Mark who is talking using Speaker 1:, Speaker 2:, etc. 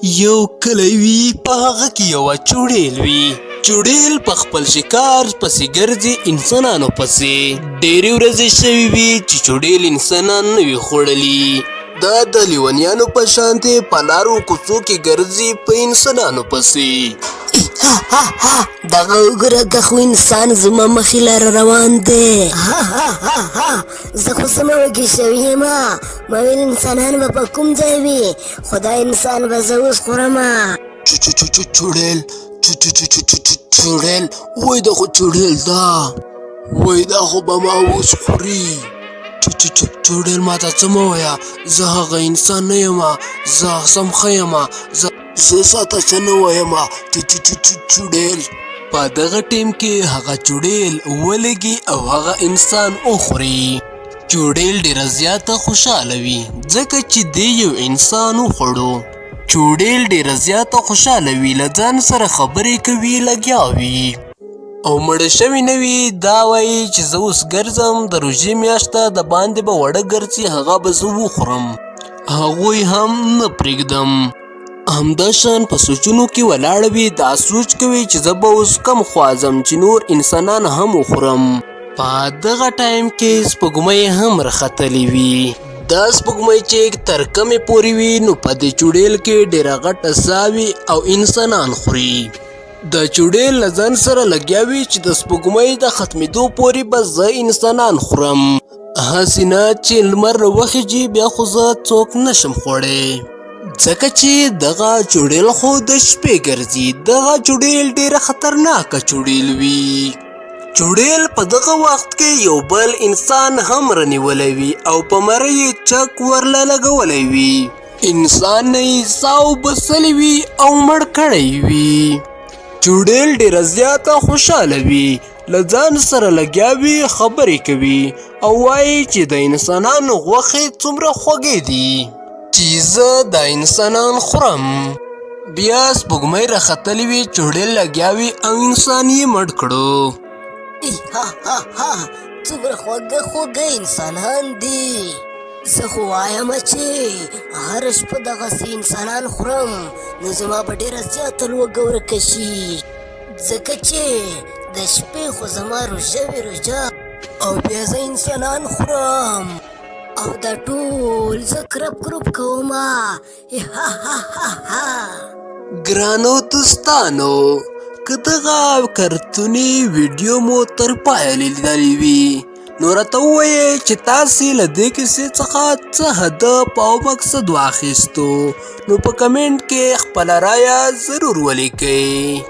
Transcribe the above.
Speaker 1: یو کلی وي په هغه کې یوه چوډیل وي. چوډیل په خپل شکار پسې ګرځي انسانانو پسې. ډېرې ورځې شوې وي چې چوډیل انسانان نه وي خوړلي. دا د لیونیانو په شانتې په لارو کوڅو کې ګرځي په انسانانو پسې.
Speaker 2: دغه وګوره که خو انسان زما مخې لاره روان دی. زه خو څه وږې شوې یم. ما ویل انسانان به په کوم ځای وي، خو دا انسان به زه اوس خورمه.
Speaker 1: چوډیل چوډیل وای دا خو چوډیل ده، وای دا خو به ما اوس خوري. چوډیل ما ته څه مه وایه، زه هغه انسان نه یم، زه سم ښه یم، زه ساته څه نه وایم. چوډیل په دغه ټیم کې هغه چوډیل ولګي او هغه انسان وخوري. چوډیل ډېره زیاته خوشحاله وي ځکه چې دی یو انسان وخوړو. چوډیل ډېره زیاته خوشحاله وي، له ځان سره خبرې کوي، لګیا وي او مړه شوي نه وي. دا وایي چې زه اوس ګرځم، د روژې میاشته د باندې به وړه ګرځي، هغه به زه وخورم، هغوی هم نه پرېږدم. همداشان په سوچونو کې ولاړه وي، دا سوچ کوي چې زه به اوس کم خواځم چې نور انسانان هم وخورم. په دغه ټایم کې سپوږمۍ هم راختلې وي. دا سپوږمۍ چې تر کمې پورې وي نو په دې چوډیل کې ډېره غټه ساه وي او انسانان خوري. د چوډیل له ځان سره لګیا وي چې د سپوږمۍ د ختمېدو پورې به زه انسانان خورم، هسې نه چې لمر راوخیږي بیا خو زه څوک نشم خوړی. ځکه چې دغه چوډیل خو د شپې ګرځي. دغه چوډیل ډېره خطرناکه چوډیل وي. چوډیل په دغه وخت کې یو بل انسان هم رانیولی وي او په مره یې چک ورله لګولی وي. انسان نه یې ساه وبسلې وي او مړ کړی وي. چوډیل ډېره زیاته خوشحاله وي، له ځان سره لګیا وي، خبرې کوي او وایي چې د انسانانو غوښې څومره خوږې دي چې زه د انسانان خورم. بیا سپوږمۍ راختلې وي، چوډیل لګیا وي او انسان یې مړ کړو.
Speaker 2: څومره خوږه انسانان دي. زه خو وایم چې هره شپه دغسې انسانان خورم نو زما به ډېره زیاته لوږه ورکه شي، ځکه چې د شپې خو زما روژه وي، روژه، او بیا زه انسانان خورم او دا ټول زه کرپ کومه.
Speaker 1: ګرانو دوستانو، که دغه کارتوني ویډیو مو تر پایه لیدلې وي نو راته ووایئ چې تاسې له دې کیسې څخه څه هدف او مقصد واخیستو، نو په کمنټ کې خپله رایه ضرور ولیکئ.